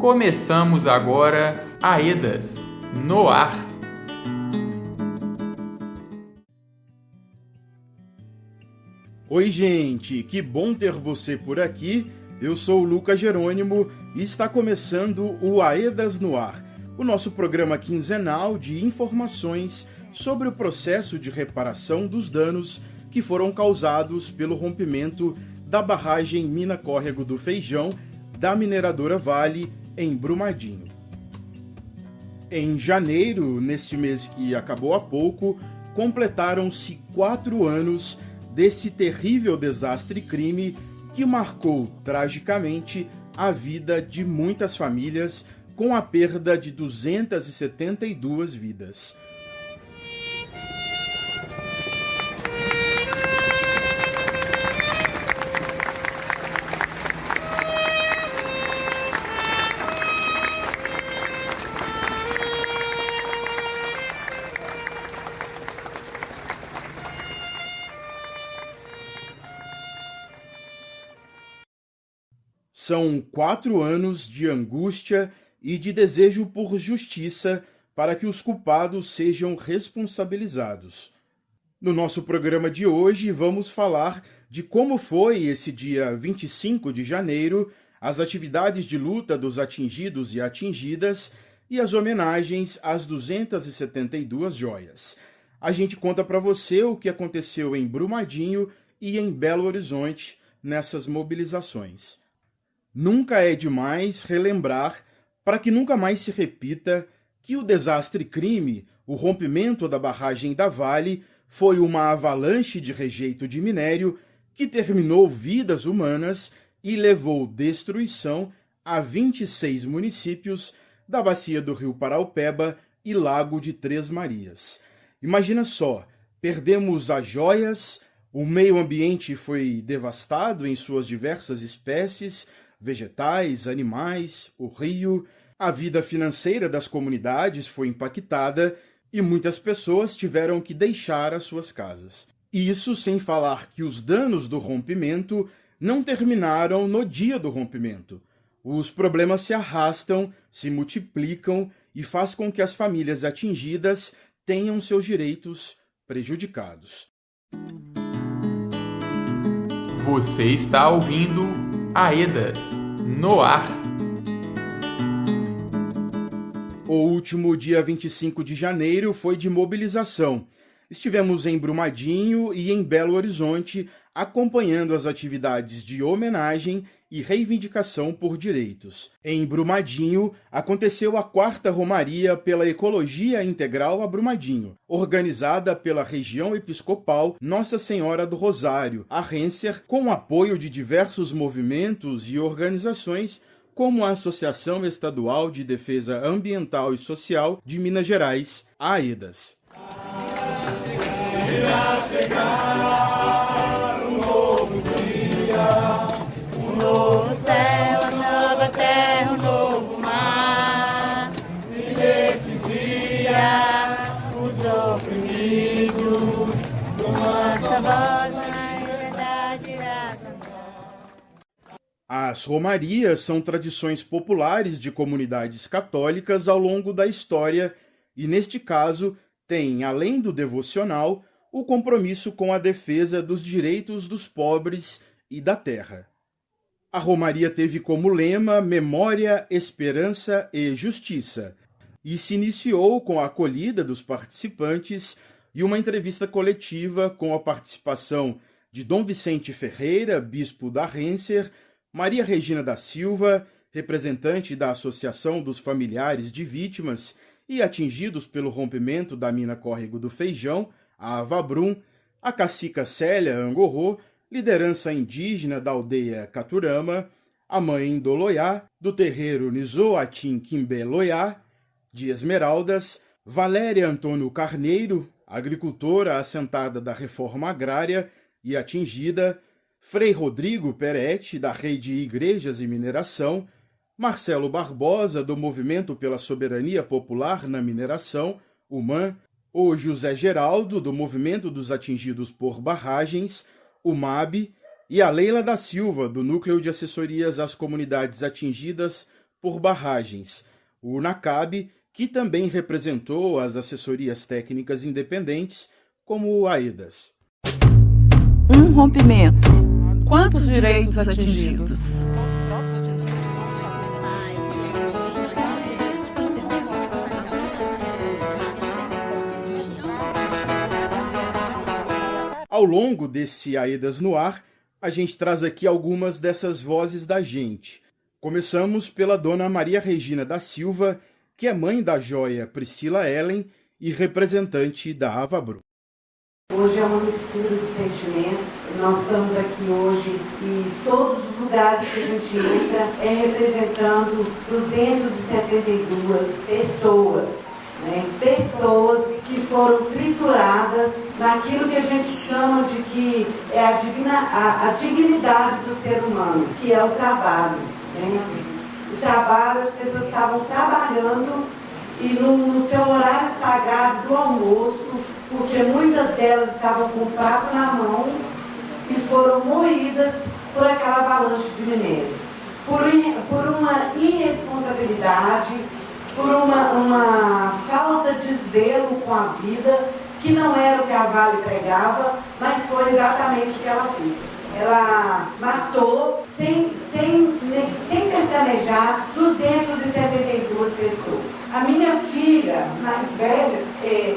Começamos agora Aedas no ar. Oi, gente, que bom ter você por aqui. Eu sou o Lucas Jerônimo e está começando o Aedas no ar, o nosso programa quinzenal de informações sobre o processo de reparação dos danos que foram causados pelo rompimento da barragem Mina Córrego do Feijão da mineradora Vale em Brumadinho. Em janeiro, neste mês que acabou há pouco, completaram-se 4 anos desse terrível desastre-crime que marcou tragicamente a vida de muitas famílias, com a perda de 272 vidas. São 4 anos de angústia e de desejo por justiça para que os culpados sejam responsabilizados. No nosso programa de hoje, vamos falar de como foi esse dia 25 de janeiro, as atividades de luta dos atingidos e atingidas e as homenagens às 272 joias. A gente conta para você o que aconteceu em Brumadinho e em Belo Horizonte nessas mobilizações. Nunca é demais relembrar, para que nunca mais se repita, que o desastre-crime, o rompimento da barragem da Vale, foi uma avalanche de rejeito de minério que terminou vidas humanas e levou destruição a 26 municípios da bacia do Rio Paraupeba e Lago de Três Marias. Imagina só, perdemos as joias, o meio ambiente foi devastado em suas diversas espécies, vegetais, animais, o rio, a vida financeira das comunidades foi impactada e muitas pessoas tiveram que deixar as suas casas. Isso sem falar que os danos do rompimento não terminaram no dia do rompimento. Os problemas se arrastam, se multiplicam e faz com que as famílias atingidas tenham seus direitos prejudicados. Você está ouvindo Aedas no ar. O último dia 25 de janeiro foi de mobilização. Estivemos em Brumadinho e em Belo Horizonte acompanhando as atividades de homenagem e reivindicação por direitos. Em Brumadinho, aconteceu a 4ª Romaria pela Ecologia Integral a Brumadinho, organizada pela Região Episcopal Nossa Senhora do Rosário, a Renser, com o apoio de diversos movimentos e organizações, como a Associação Estadual de Defesa Ambiental e Social de Minas Gerais, a AEDAS. Irá chegar um novo dia, um novo céu, a nova terra, um novo mar. E nesse dia, os oprimidos, com nossa voz na liberdade irá cantar. As romarias são tradições populares de comunidades católicas ao longo da história e, neste caso, tem, além do devocional, o compromisso com a defesa dos direitos dos pobres e da terra. A romaria teve como lema Memória, Esperança e Justiça e se iniciou com a acolhida dos participantes e uma entrevista coletiva com a participação de Dom Vicente Ferreira, bispo da Renser, Maria Regina da Silva, representante da Associação dos Familiares de Vítimas e atingidos pelo rompimento da Mina Córrego do Feijão, a Avabrum, a cacica Célia Angorô, liderança indígena da aldeia Caturama, a mãe Indoloiá, do terreiro Nizoatim Quimbé Loiá, de Esmeraldas, Valéria Antônio Carneiro, agricultora assentada da reforma agrária e atingida, Frei Rodrigo Peretti, da Rede Igrejas e Mineração, Marcelo Barbosa, do Movimento pela Soberania Popular na Mineração, o MAN, o José Geraldo, do Movimento dos Atingidos por Barragens, o MAB, e a Leila da Silva, do Núcleo de Assessorias às Comunidades Atingidas por barragens, o NACAB, que também representou as assessorias técnicas independentes, como o AEDAS. Um rompimento. Quantos direitos atingidos? Ao longo desse AEDAS no Ar, a gente traz aqui algumas dessas vozes da gente. Começamos pela dona Maria Regina da Silva, que é mãe da joia Priscila Ellen e representante da Avabrum. Hoje é uma mistura de sentimentos. Nós estamos aqui hoje e todos os lugares que a gente entra é representando 272 pessoas. Pessoas que foram trituradas naquilo que a gente chama de que é a dignidade do ser humano, que é o trabalho. O trabalho, as pessoas estavam trabalhando e no seu horário sagrado do almoço, porque muitas delas estavam com o prato na mão e foram moídas por aquela avalanche de minério. Por uma irresponsabilidade, por uma falta de zelo com a vida, que não era o que a Vale pregava, mas foi exatamente o que ela fez. Ela matou, sem pestanejar, 272 pessoas. A minha filha mais velha,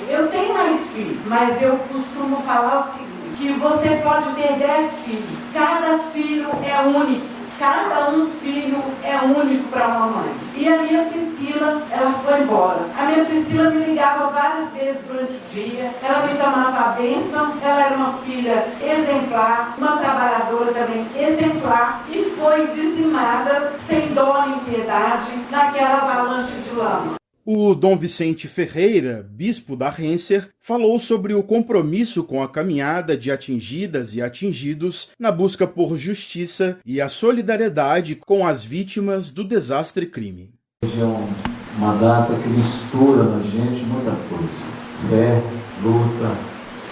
eu tenho mais filhos, mas eu costumo falar o seguinte, que você pode ter 10 filhos, cada filho é único. Cada filho é único para uma mãe. E a minha Priscila, ela foi embora. A minha Priscila me ligava várias vezes durante o dia. Ela me tomava a bênção. Ela era uma filha exemplar, uma trabalhadora também exemplar. E foi dizimada, sem dó nem piedade, naquela avalanche de lama. O Dom Vicente Ferreira, bispo da Renser, falou sobre o compromisso com a caminhada de atingidas e atingidos na busca por justiça e a solidariedade com as vítimas do desastre crime. Hoje é uma data que mistura na gente muita coisa. Fé,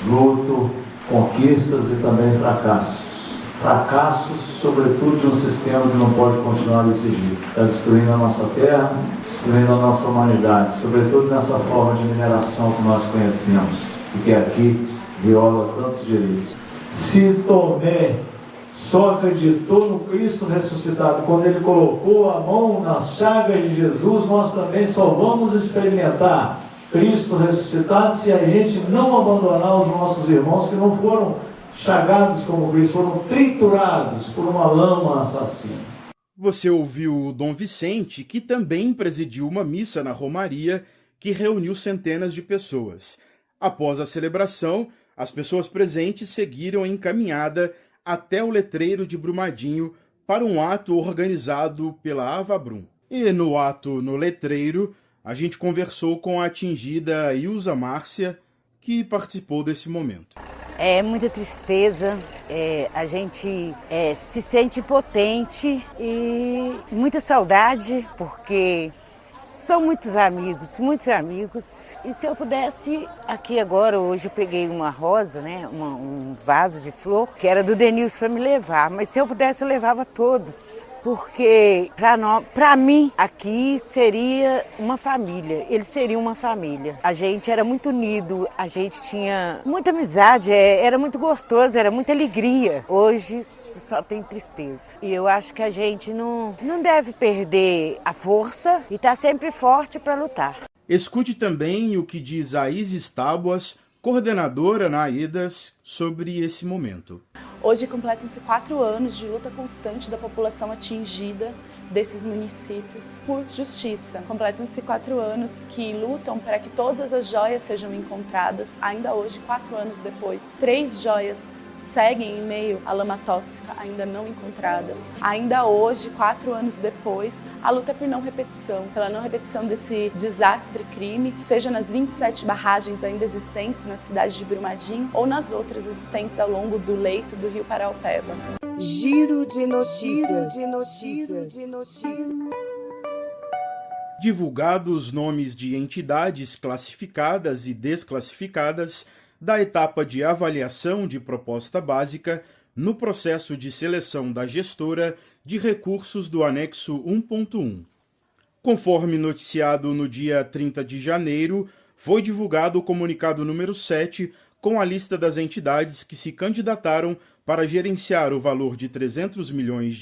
luto, conquistas e também fracassos. Fracassos, sobretudo, de um sistema que não pode continuar desse jeito. Está destruindo a nossa terra, destruindo a nossa humanidade, sobretudo nessa forma de mineração que nós conhecemos, e que aqui viola tantos direitos. Se Tomé só acreditou no Cristo ressuscitado quando ele colocou a mão nas chagas de Jesus, nós também só vamos experimentar Cristo ressuscitado se a gente não abandonar os nossos irmãos que não foram chagados como Cristo, foram triturados por uma lama assassina. Você ouviu o Dom Vicente, que também presidiu uma missa na Romaria que reuniu centenas de pessoas. Após a celebração, as pessoas presentes seguiram em caminhada até o letreiro de Brumadinho para um ato organizado pela Avabrum. E no ato no letreiro, a gente conversou com a atingida Ilza Márcia, que participou desse momento. É muita tristeza, a gente se sente impotente e muita saudade, porque são muitos amigos. E se eu pudesse, aqui agora, hoje eu peguei uma rosa, né, um vaso de flor, que era do Denilson para me levar, mas se eu pudesse eu levava todos. Porque para mim aqui seria uma família, eles seriam uma família. A gente era muito unido, a gente tinha muita amizade, era muito gostoso, era muita alegria. Hoje só tem tristeza. E eu acho que a gente não deve perder a força e estar sempre forte para lutar. Escute também o que diz a Isis Tábuas, coordenadora na AEDAS, sobre esse momento. Hoje completam-se 4 anos de luta constante da população atingida desses municípios por justiça. Completam-se 4 anos que lutam para que todas as joias sejam encontradas. Ainda hoje, 4 anos depois, 3 joias seguem em meio à lama tóxica ainda não encontradas. Ainda hoje, 4 anos depois, a luta é por não repetição, pela não repetição desse desastre-crime, seja nas 27 barragens ainda existentes na cidade de Brumadinho ou nas outras existentes ao longo do leito do rio Paraopeba. Giro de notícias. Divulgados nomes de entidades classificadas e desclassificadas da etapa de avaliação de proposta básica no processo de seleção da gestora de recursos do anexo 1.1. Conforme noticiado no dia 30 de janeiro, foi divulgado o comunicado número 7 com a lista das entidades que se candidataram para gerenciar o valor de R$300 milhões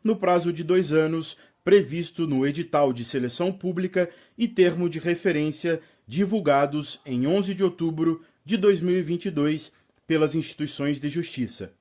no prazo de 2 anos, previsto no edital de seleção pública e termo de referência divulgados em 11 de outubro de 2022 pelas instituições de justiça.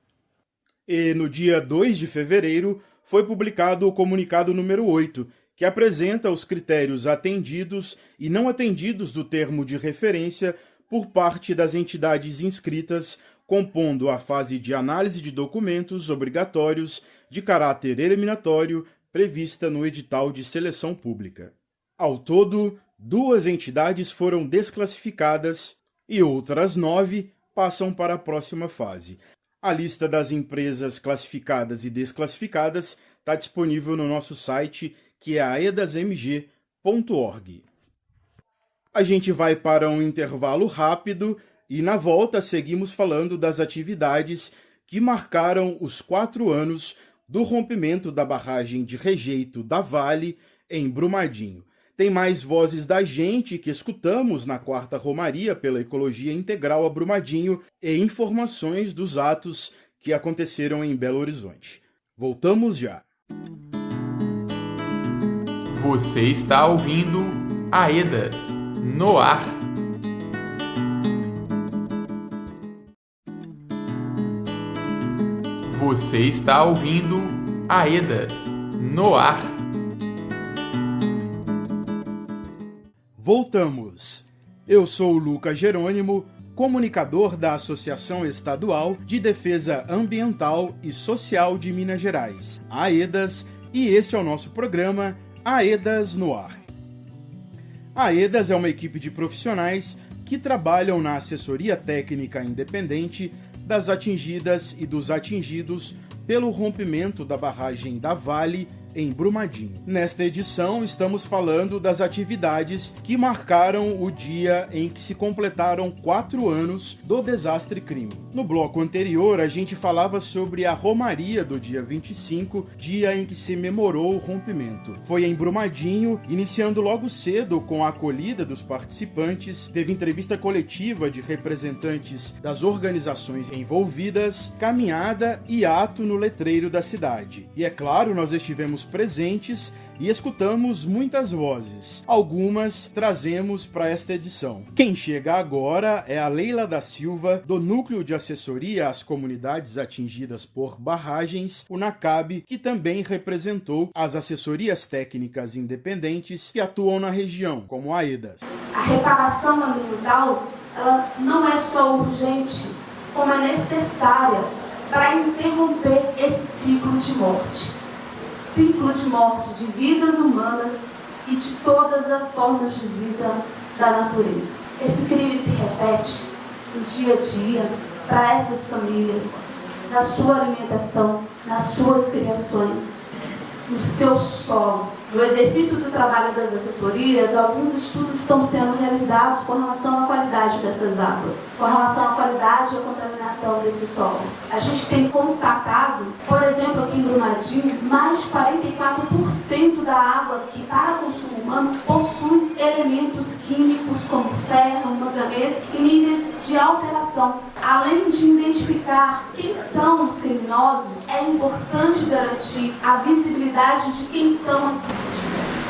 E no dia 2 de fevereiro foi publicado o comunicado número 8, que apresenta os critérios atendidos e não atendidos do termo de referência por parte das entidades inscritas, compondo a fase de análise de documentos obrigatórios de caráter eliminatório prevista no edital de seleção pública. Ao todo, 2 entidades foram desclassificadas e outras 9 passam para a próxima fase. A lista das empresas classificadas e desclassificadas está disponível no nosso site, que é aedasmg.org. A gente vai para um intervalo rápido e na volta seguimos falando das atividades que marcaram os 4 anos do rompimento da barragem de rejeito da Vale em Brumadinho. Tem mais vozes da gente que escutamos na 4ª Romaria pela Ecologia Integral a Brumadinho e informações dos atos que aconteceram em Belo Horizonte. Voltamos já. Você está ouvindo AEDAS no ar. Você está ouvindo AEDAS no ar. Voltamos. Eu sou o Lucas Jerônimo, comunicador da Associação Estadual de Defesa Ambiental e Social de Minas Gerais, AEDAS, e este é o nosso programa AEDAS no ar. A AEDAS é uma equipe de profissionais que trabalham na assessoria técnica independente das atingidas e dos atingidos pelo rompimento da barragem da Vale em Brumadinho. Nesta edição, estamos falando das atividades que marcaram o dia em que se completaram 4 anos do desastre crime. No bloco anterior, a gente falava sobre a Romaria do dia 25, dia em que se memorou o rompimento. Foi em Brumadinho, iniciando logo cedo com a acolhida dos participantes, teve entrevista coletiva de representantes das organizações envolvidas, caminhada e ato no letreiro da cidade. E é claro, nós estivemos presentes e escutamos muitas vozes. Algumas trazemos para esta edição. Quem chega agora é a Leila da Silva, do Núcleo de Assessoria às Comunidades Atingidas por Barragens, o NACAB, que também representou as assessorias técnicas independentes que atuam na região, como a AEDAS. A reparação ambiental, ela não é só urgente, como é necessária para interromper esse ciclo de morte. Ciclo de morte de vidas humanas e de todas as formas de vida da natureza. Esse crime se repete no dia a dia para essas famílias, na sua alimentação, nas suas criações, no seu solo. No exercício do trabalho das assessorias, alguns estudos estão sendo realizados com relação à qualidade dessas águas, com relação à qualidade e à contaminação desses solos. A gente tem constatado, por exemplo, aqui em Brumadinho, mais de 44% da água que para consumo humano possui elementos químicos como ferro, manganês e níveis de alteração. Além de identificar quem são os criminosos, é importante garantir a visibilidade de quem são as vítimas.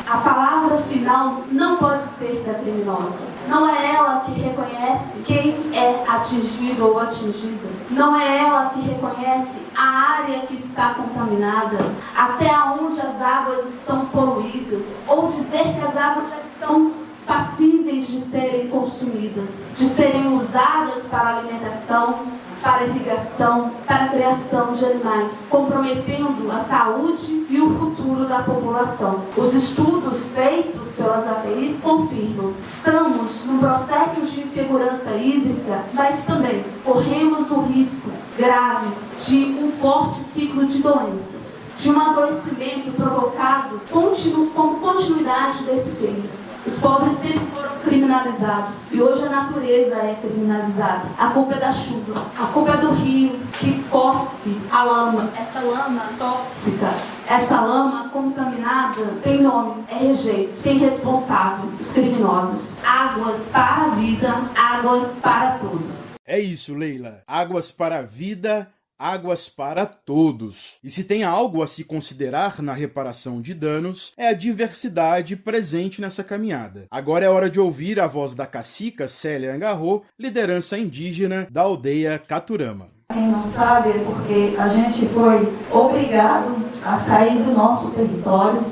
A palavra final não pode ser da criminosa. Não é ela que reconhece quem é atingido ou atingida. Não é ela que reconhece a área que está contaminada, até onde as águas estão poluídas, ou dizer que as águas já estão passíveis de serem consumidas, de serem usadas para alimentação, para irrigação, para a criação de animais, comprometendo a saúde e o futuro da população. Os estudos feitos pelas APIs confirmam. Estamos num processo de insegurança hídrica, mas também corremos o risco grave de um forte ciclo de doenças, de um adoecimento provocado como continuidade desse crime. Os pobres sempre foram criminalizados e hoje a natureza é criminalizada. A culpa é da chuva, a culpa é do rio que cospe a lama. Essa lama tóxica, essa lama contaminada tem nome, é rejeito, tem responsável, os criminosos. Águas para a vida, águas para todos. É isso, Leila. Águas para a vida, águas para todos. E se tem algo a se considerar na reparação de danos, é a diversidade presente nessa caminhada. Agora é hora de ouvir a voz da cacica Célia Angarro, liderança indígena da aldeia Caturama. Quem não sabe é porque a gente foi obrigado a sair do nosso território,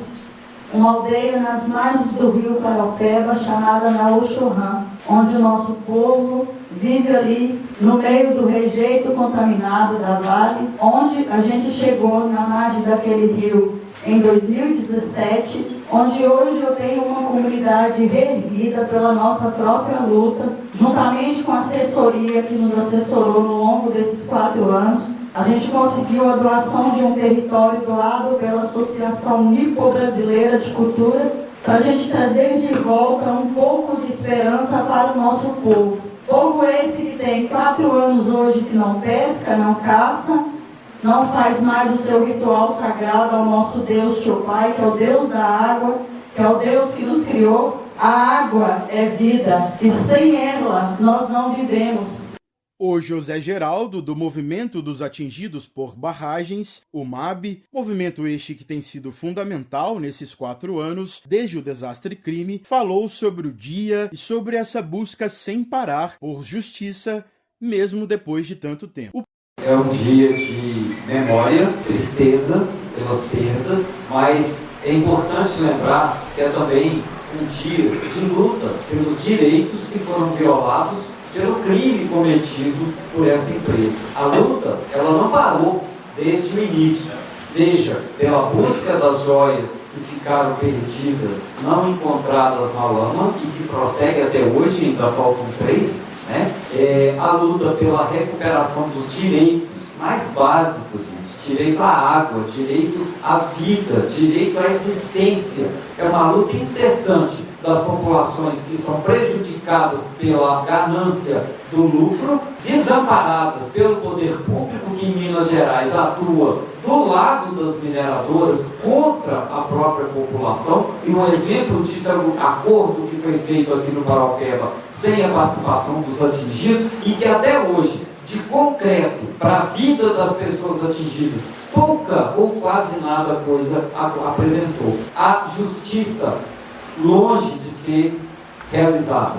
uma aldeia nas margens do rio Paraupeba, chamada Naoxorã, onde o nosso povo vive ali no meio do rejeito contaminado da Vale, onde a gente chegou na margem daquele rio em 2017, onde hoje eu tenho uma comunidade reerguida pela nossa própria luta, juntamente com a assessoria que nos assessorou no longo desses 4 anos. A gente conseguiu a doação de um território doado pela Associação Nipo-Brasileira de Cultura, para a gente trazer de volta um pouco de esperança para o nosso povo. Povo esse que tem 4 anos hoje que não pesca, não caça, não faz mais o seu ritual sagrado ao nosso Deus Chopai, que é o Deus da água, que é o Deus que nos criou. A água é vida e sem ela nós não vivemos. O José Geraldo, do Movimento dos Atingidos por Barragens, o MAB, movimento este que tem sido fundamental nesses 4 anos, desde o desastre crime, falou sobre o dia e sobre essa busca sem parar por justiça, mesmo depois de tanto tempo. É um dia de memória, tristeza pelas perdas, mas é importante lembrar que é também um dia de luta pelos direitos que foram violados pelo crime cometido por essa empresa. A luta, ela não parou desde o início, seja pela busca das joias que ficaram perdidas, não encontradas na lama e que prossegue até hoje, ainda faltam 3, né? A luta pela recuperação dos direitos mais básicos, gente. Direito à água, direito à vida, direito à existência. É uma luta incessante das populações que são prejudicadas pela ganância do lucro, desamparadas pelo poder público que em Minas Gerais atua do lado das mineradoras contra a própria população. E um exemplo disso é o acordo que foi feito aqui no Paraupeba sem a participação dos atingidos e que até hoje, de concreto para a vida das pessoas atingidas, pouca ou quase nada coisa apresentou. A justiça longe de ser realizada.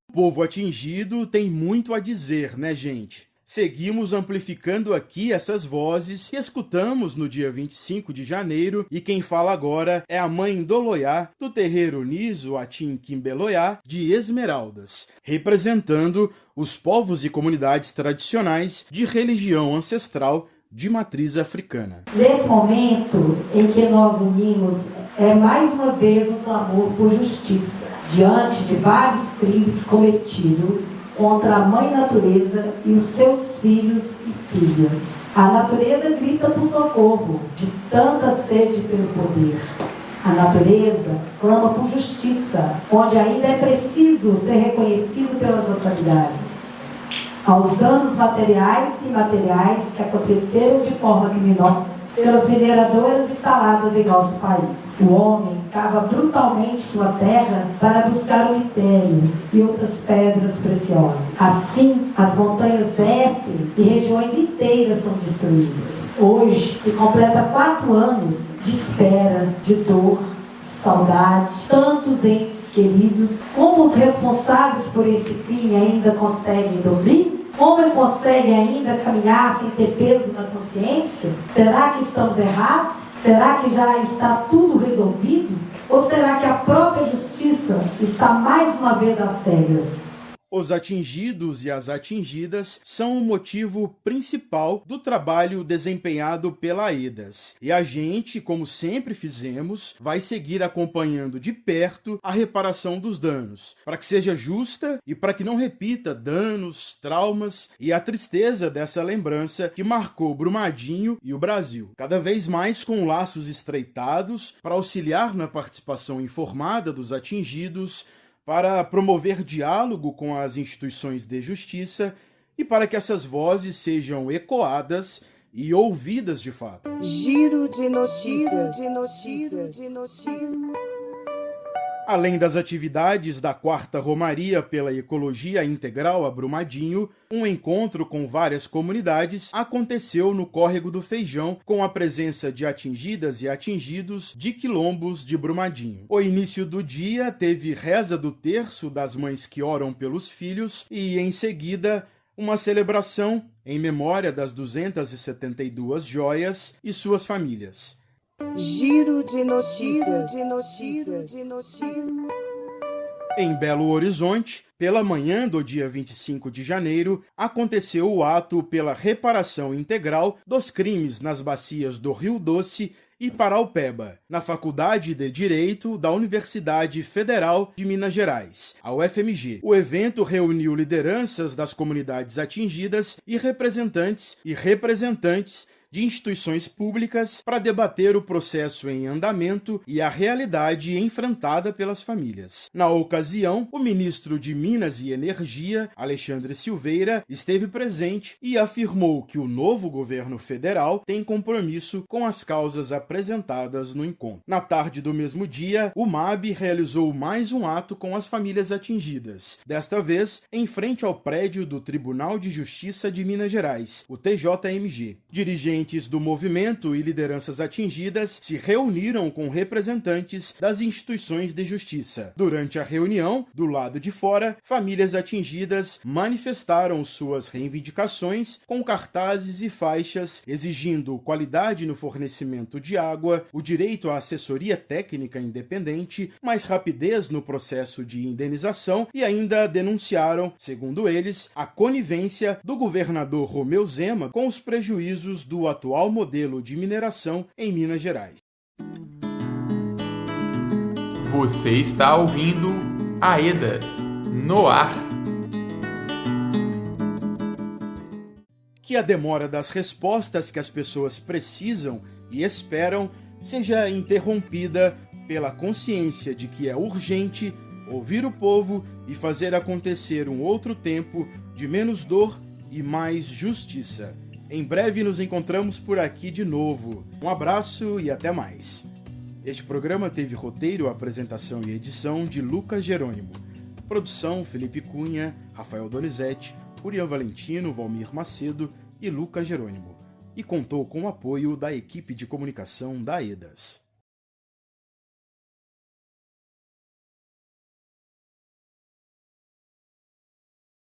O povo atingido tem muito a dizer, né, gente? Seguimos amplificando aqui essas vozes que escutamos no dia 25 de janeiro e quem fala agora é a mãe Ndoloyá do terreiro Niso Atim Kimbeloyá de Esmeraldas, representando os povos e comunidades tradicionais de religião ancestral de matriz africana. Nesse momento em que nós unimos, mais uma vez um clamor por justiça, diante de vários crimes cometidos contra a mãe natureza e os seus filhos e filhas. A natureza grita por socorro, de tanta sede pelo poder. A natureza clama por justiça, onde ainda é preciso ser reconhecido pelas autoridades. Aos danos materiais e imateriais que aconteceram de forma criminosa pelas mineradoras instaladas em nosso país. O homem cava brutalmente sua terra para buscar o minério e outras pedras preciosas. Assim, as montanhas descem e regiões inteiras são destruídas. Hoje, se completa 4 anos de espera, de dor, de saudade, tantos entes queridos. Como os responsáveis por esse crime ainda conseguem dormir? Como conseguem ainda caminhar sem ter peso na consciência? Será que estamos errados? Será que já está tudo resolvido? Ou será que a própria justiça está mais uma vez às cegas? Os atingidos e as atingidas são o motivo principal do trabalho desempenhado pela AEDAS. E a gente, como sempre fizemos, vai seguir acompanhando de perto a reparação dos danos, para que seja justa e para que não repita danos, traumas e a tristeza dessa lembrança que marcou Brumadinho e o Brasil. Cada vez mais com laços estreitados para auxiliar na participação informada dos atingidos, para promover diálogo com as instituições de justiça e para que essas vozes sejam ecoadas e ouvidas de fato. Giro de notícias. Além das atividades da 4ª Romaria pela Ecologia Integral a Brumadinho, um encontro com várias comunidades aconteceu no Córrego do Feijão, com a presença de atingidas e atingidos de quilombos de Brumadinho. O início do dia teve reza do terço das mães que oram pelos filhos e, em seguida, uma celebração em memória das 272 joias e suas famílias. Giro de notícias. Em Belo Horizonte, pela manhã do dia 25 de janeiro, aconteceu o ato pela reparação integral dos crimes nas bacias do Rio Doce e Paraupeba, na Faculdade de Direito da Universidade Federal de Minas Gerais, a UFMG. O evento reuniu lideranças das comunidades atingidas e representantes de instituições públicas para debater o processo em andamento e a realidade enfrentada pelas famílias. Na ocasião, o ministro de Minas e Energia, Alexandre Silveira, esteve presente e afirmou que o novo governo federal tem compromisso com as causas apresentadas no encontro. Na tarde do mesmo dia, o MAB realizou mais um ato com as famílias atingidas, desta vez em frente ao prédio do Tribunal de Justiça de Minas Gerais, o TJMG. Dirigentes do movimento e lideranças atingidas se reuniram com representantes das instituições de justiça. Durante a reunião, do lado de fora, famílias atingidas manifestaram suas reivindicações com cartazes e faixas exigindo qualidade no fornecimento de água, o direito à assessoria técnica independente, mais rapidez no processo de indenização e ainda denunciaram, segundo eles, a conivência do governador Romeu Zema com os prejuízos do atual modelo de mineração em Minas Gerais. Você está ouvindo AEDAS no ar. Que a demora das respostas que as pessoas precisam e esperam seja interrompida pela consciência de que é urgente ouvir o povo e fazer acontecer um outro tempo de menos dor e mais justiça. Em breve nos encontramos por aqui de novo. Um abraço e até mais. Este programa teve roteiro, apresentação e edição de Lucas Jerônimo. Produção Felipe Cunha, Rafael Donizete, Urian Valentino, Valmir Macedo e Lucas Jerônimo. E contou com o apoio da equipe de comunicação da AEDAS.